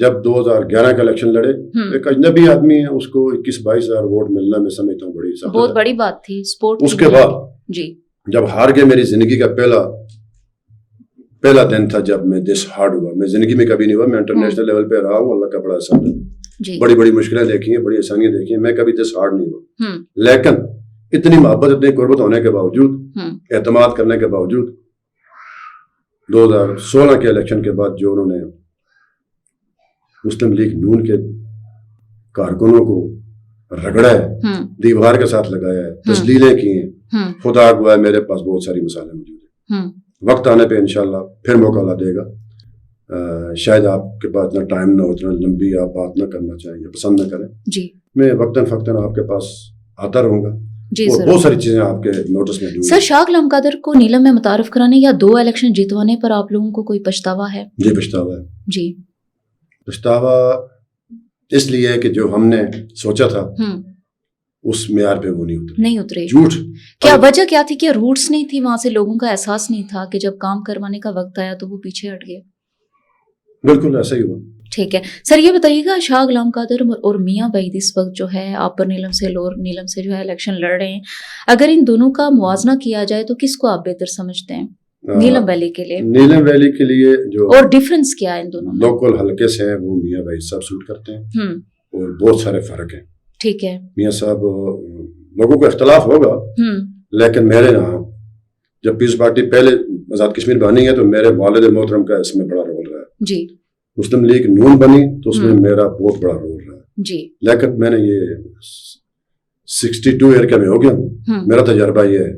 جب 2011 کا الیکشن لڑے ایک اجنبی آدمی ہے, اس کو 21-22 ہزار ووٹ ملنا میں سمجھتا ہوں بڑی سخت بہت بڑی بات تھی سپورٹ. اس کے بعد جی جب ہار گئے, میری زندگی کا پہلا دن تھا جب میں دس ہارڈ ہوا. میں زندگی میں کبھی نہیں ہوا, میں انٹرنیشنل لیول پہ رہا ہوں, اللہ کا بڑا احسان ہے, بڑی بڑی مشکلیں دیکھی ہیں, بڑی آسانیاں دیکھی ہیں, میں کبھی دس ہارڈ نہیں ہوا. لیکن اتنی محبت اتنی قربت ہونے کے باوجود, اعتماد کرنے کے باوجود 2016 کے الیکشن کے بعد جو انہوں نے مسلم لیگ نون کے کارکنوں کو رگڑا ہے, دیوار کے ساتھ لگایا ہے, تسلیلیں کی ہیں, خدا گواہ میرے پاس بہت ساری مثالیں موجود ہیں. وقت آنے پہ انشاءاللہ پھر موقع لا دے گا. شاید آپ کے پاس اتنا ٹائم نہ ہو, اتنا لمبی آپ بات نہ کرنا چاہیں یا پسند نہ کریں. جی میں وقتاً فقتاً آپ کے پاس آتا رہوں گا. جی اور سر, بہت ساری چیزیں آپ کے نوٹس میں دوں گا. سر شاہ غلام قادر کو نیلم میں متعارف کرانے یا 2 الیکشن جیتوانے پر آپ لوگوں کو کوئی پچھتاوا ہے؟ جی پچھتاوا ہے. جی پچھتاوا اس لیے کہ جو ہم نے سوچا تھا اس معیار پہ وہ نہیں اترے. جھوٹ. کیا وجہ کیا تھی کہ روٹس نہیں تھی وہاں سے, لوگوں کا احساس نہیں تھا کہ جب کام کروانے کا وقت آیا تو وہ پیچھے ہٹ گئے؟ بالکل ایسا ہی ہوا. ٹھیک ہے سر, یہ بتائیے گا شاہ غلام قادر اور میاں بعید اس وقت جو ہے آپ پر نیلم سے لور نیلم سے جو ہے الیکشن لڑ رہے ہیں, اگر ان دونوں کا موازنہ کیا جائے تو کس کو آپ بہتر سمجھتے ہیں نیلم ویلی کے لیے؟ نیلم ویلی کے لیے جو اور ڈیفرنس کیا ہے ان دونوں میں؟ لوکل حلقے سے ہیں وہ میاں بعید صاحب سوٹ کرتے ہیں اور بہت سارے فرق ہیں. ٹھیک ہے. میاں صاحب لوگوں کو اختلاف ہوگا لیکن میرے یہاں جب پیپلز پارٹی پہلے آزاد کشمیر بنی ہے تو میرے والد محترم کا اس میں بڑا رول رہا ہے. جی. مسلم لیگ نون بنی تو اس میں میرا بہت بڑا رول رہا ہے. جی. لیکن میں نے یہ 62 ایئر کا میں ہو گیا ہوں, میرا تجربہ یہ ہے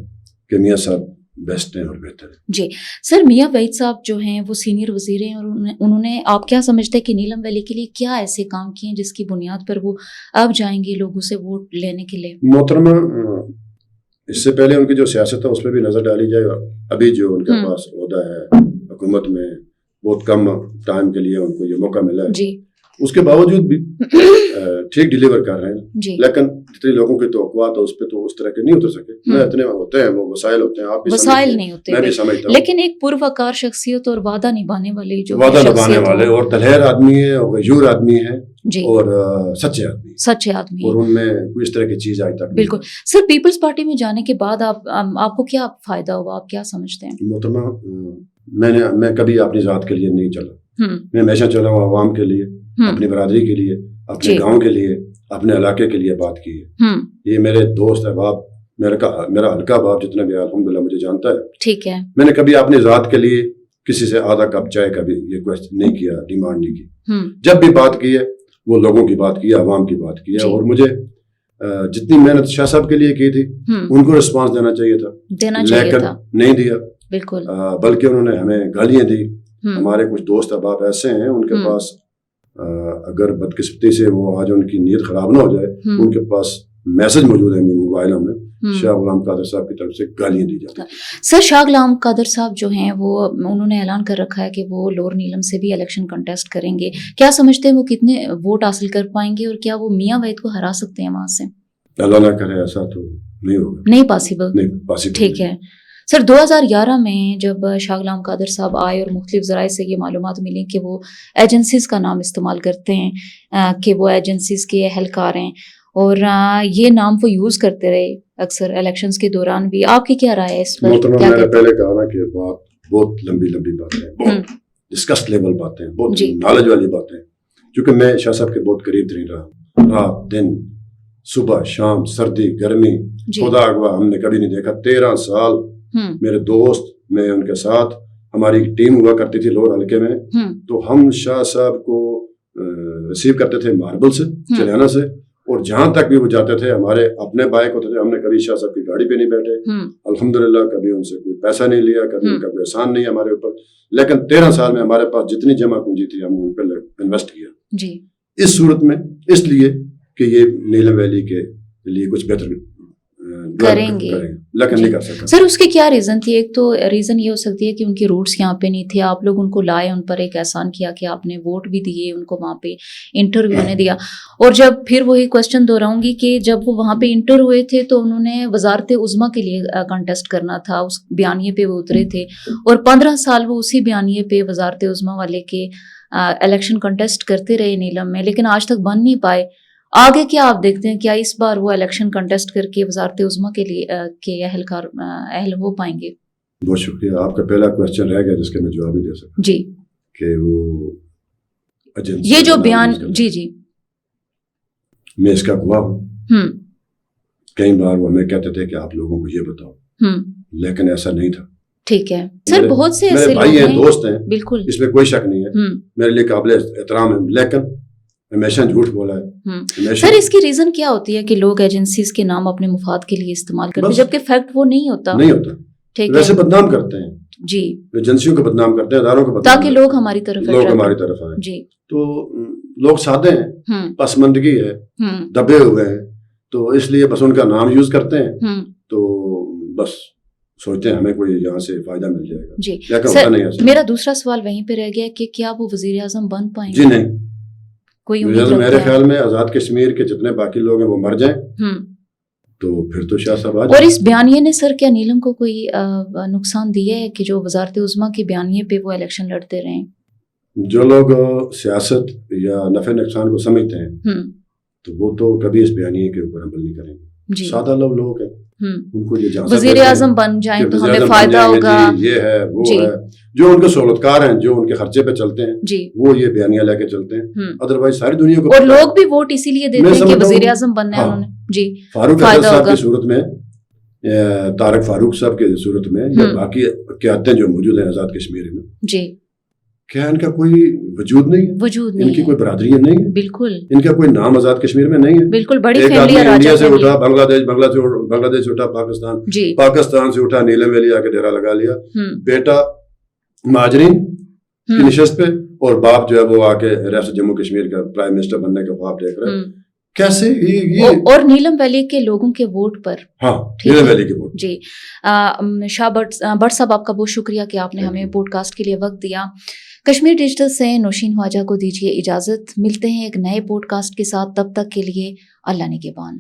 کہ میاں صاحب بیسٹ ہیں اور بہتر ہیں. جی سر, میاں بعید صاحب جو ہیں وہ سینئر وزیر ہیں اور انہوں نے, آپ کیا سمجھتے ہیں کہ نیلم ویلی کے لیے کیا ایسے کام کیے ہیں جس کی بنیاد پر وہ اب جائیں گے لوگوں سے ووٹ لینے کے لیے؟ محترمہ, اس سے پہلے ان کی جو سیاست ہے اس پہ بھی نظر ڈالی جائے. ابھی جو ان کے پاس عہدہ ہے حکومت میں, بہت کم ٹائم کے لیے ان کو یہ موقع ملا ہے. جی. اس کے باوجود بھی ٹھیک ڈیلیور کر رہے ہیں. لیکن جتنے لوگوں کی توقعات ہے اس پہ تو اس طرح کے نہیں اتر سکے. اتنے ہوتے ہیں, وہ وسائل ہوتے ہیں, آپ بھی وسائل نہیں ہوتے, میں بھی سمجھتا ہوں. لیکن ایک پروکار شخصیت اور وعدہ نبھانے والے جو وعدہ نبھانے والے اور دلیر آدمی ہیں اور غیور آدمی ہیں اور سچے آدمی, اور ان میں کوئی اس طرح کی چیز آج تک. بالکل. سر پیپلز پارٹی میں جانے کے بعد آپ کو کیا فائدہ ہوا, آپ کیا سمجھتے ہیں؟ محترمہ, میں کبھی اپنی ذات کے لیے نہیں چلا. میں ہمیشہ چلا ہوں عوام کے لیے, اپنی برادری کے لیے, اپنے گاؤں کے لیے, اپنے علاقے کے لیے بات کی ہے. یہ میرے دوست احباب, میرا ہلکا باب جتنا بھی الحمدللہ مجھے جانتا ہے. ٹھیک ہے. میں نے کبھی اپنی ذات کے لیے کسی سے آدھا کپ چائے کبھی یہ کوشچن نہیں کیا, ڈیمانڈ نہیں کی. جب بھی بات کی ہے وہ لوگوں کی بات کی ہے, عوام کی بات کی ہے. اور مجھے جتنی محنت شاہ صاحب کے لیے کی تھی ان کو رسپانس دینا چاہیے تھا, لیکن نہیں دیا. بالکل. بلکہ انہوں نے ہمیں گالیاں دی. ہمارے کچھ دوست احباب ایسے ہیں ان کے پاس اگر بدقسمتی سے وہ آج ان کی نیت خراب نہ ہو جائے, ان کے پاس میسج موجود ہے موبائلوں میں, شاہ غلام قادر صاحب کی طرف سے گالیاں دی جاتی ہیں. سر شاہ غلام قادر صاحب جو ہیں وہ انہوں نے اعلان کر رکھا ہے کہ وہ لور نیلم سے بھی الیکشن کنٹیسٹ کریں گے. کیا سمجھتے ہیں وہ کتنے ووٹ حاصل کر پائیں گے اور کیا وہ میاں بعید کو ہرا سکتے ہیں وہاں سے؟ اللہ نہ کرے ایسا تو نہیں ہوگا. نہیں پاسبل. ٹھیک ہے. سر 2011 میں جب شاہ غلام قادر صاحب آئے اور مختلف ذرائع سے یہ معلومات ملی کہ وہ ایجنسیز کا نام استعمال کرتے ہیں کہ وہ ایجنسیز کے اہلکار ہیں اور یہ نام وہ یوز کرتے رہے اکثر الیکشنز کے دوران بھی, آپ کی کیا رائے ہے اس پر؟ میں نے پہلے کہا نا کہ بہت لمبی باتیں ہیں, بہت ڈسکس لیول باتیں ہیں, بہت نالج والی باتیں ہیں. کیونکہ میں شاہ صاحب کے بہت قریب ترین رہا, رات دن صبح شام سردی گرمی, خدا اگوا ہم نے کبھی نہیں دیکھا. 13 سال میرے دوست, میں ان کے ساتھ, ہماری ٹیم ہوا کرتی تھی لور حلقے میں, تو ہم شاہ صاحب کو ریسیو کرتے تھے ماربل سے, چلیانہ سے, اور جہاں تک بھی وہ جاتے تھے ہمارے اپنے بائک ہوتے تھے. ہم نے کبھی شاہ صاحب کی گاڑی پہ نہیں بیٹھے, الحمدللہ کبھی ان سے کوئی پیسہ نہیں لیا, کبھی ان کا کوئی احسان نہیں ہمارے اوپر. لیکن 13 سال میں ہمارے پاس جتنی جمع پونجی تھی ہم ان پہ انویسٹ کیا. اس صورت میں اس لیے کہ یہ نیلم ویلی کے لیے کچھ بہتر کریں گے, لیکن نہیں کر سکتا. سر اس کی کیا ریزن تھی؟ ایک تو ریزن یہ ہو سکتی ہے کہ ان کے روٹس یہاں پہ نہیں تھے, آپ لوگ ان کو لائے, ان پر ایک احسان کیا کہ آپ نے ووٹ بھی دیے, ان کو وہاں پہ انٹرویو نے دیا. اور جب پھر وہی کوشچن دہراؤں گی کہ جب وہ وہاں پہ انٹر ہوئے تھے تو انہوں نے وزارت عظمیٰ کے لیے کنٹیسٹ کرنا تھا, اس بیانیے پہ وہ اترے تھے اور 15 سال وہ اسی بیانیے پہ وزارت عظمیٰ والے کے الیکشن کنٹیسٹ کرتے رہے نیلم میں، لیکن آج تک بن نہیں پائے. آگے کیا آپ دیکھتے ہیں، کیا اس بار وہ الیکشن کنٹیسٹ کر کے وزارت عظمیٰ کے لیے کے اہل ہو پائیں گے؟ بہت شکریہ. آپ کا پہلا کوشچن رہ گیا جس کا میں جواب نہیں دے سکتا. جی. کہ وہ یہ جو بیان، جی میں اس کا گواہ ہوں. کئی بار وہ ہمیں کہتے تھے کہ آپ لوگوں کو یہ بتاؤ، لیکن ایسا نہیں تھا. ٹھیک ہے سر، بہت سے ایسے بھائی ہیں، دوست ہیں، بالکل اس میں کوئی شک نہیں ہے، میرے لیے قابل احترام ہے، لیکن ہمیشہ جھوٹ بولا ہے. سر اس کی ریزن کیا ہوتی ہے کہ لوگ ایجنسیز کے نام اپنے مفاد کے لیے استعمال کرتے ہیں، جبکہ فیکٹ وہ نہیں ہوتا. ٹھیک ہے، ویسے بدنام کرتے ہیں جی، ایجنسیوں کو بدنام کرتے ہیں، اداروں کو بدنام، تاکہ لوگ ہماری طرف آئیں. جی. تو لوگ سادے ہیں، پسماندگی ہے، دبے ہوئے ہیں، تو اس لیے بس ان کا نام یوز کرتے ہیں، تو بس سوچتے ہیں ہمیں کوئی یہاں سے فائدہ مل جائے گا. جی سر، میرا دوسرا سوال وہیں پہ رہ گیا کہ کیا وہ وزیر اعظم بن پائیں گے؟ جی نہیں، کوئی میرے خیال میں آزاد کشمیر کے جتنے باقی لوگ ہیں وہ مر جائیں تو پھر تو شاہ صاحب. اور اس بیانیے نے سر کیا نیلم کو کوئی نقصان دیا ہے کہ جو وزارت عظمیٰ کے بیانیے پہ وہ الیکشن لڑتے رہے؟ جو لوگ سیاست یا نفع نقصان کو سمجھتے ہیں تو وہ تو کبھی اس بیانیے کے اوپر عمل نہیں کریں گے. سادہ لوگ ہیں، ان کو یہ وزیر اعظم بن جائیں تو ہمیں فائدہ ہوگا، یہ ہے وہ ہے. جو ان کے سہولتکار ہیں، جو ان کے خرچے پہ چلتے ہیں، وہ یہ بیانیہ لے کے چلتے ہیں. ادروائز ساری دنیا کو، اور لوگ بھی ووٹ اسی لیے دیتے ہیں کہ وزیر اعظم بننا ہے انہوں نے. جی، فاروق احمد صاحب کی صورت میں، طارق فاروق صاحب کی صورت میں، یا باقی قیادتیں جو موجود ہیں آزاد کشمیر میں، جی، کیا ان کا کوئی وجود نہیں ہے؟ ان کی کوئی برادری نہیں ہے؟ بالکل. ان کا کوئی نام آزاد کشمیر میں نہیں ہے؟ بالکل. بڑی ایک آدمی فیملی انڈیا سے اٹھا بنگلہ دیش سے اٹھا پاکستان سے اٹھا نیلم ویلی آ کے ڈیرا لگا لیا. بیٹا مہاجرین کی نشست پہ، اور باپ جو ہے وہ آ کے ریاست جموں کشمیر کا پرائم منسٹر بننے کا خواب دیکھ رہا ہے. کیسے اور نیلم ویلی کے لوگوں کے ووٹ پر. ہاں، نیلم ویلی کے ووٹ. جی. شاہ بٹ صاحب، آپ کا بہت شکریہ کہ آپ نے ہمیں پوڈ کاسٹ کے لیے وقت دیا. کشمیر ڈیجیٹل سے نوشین خواجہ کو دیجیے اجازت. ملتے ہیں ایک نئے پوڈ کاسٹ کے ساتھ، تب تک کے لیے اللہ نگہبان.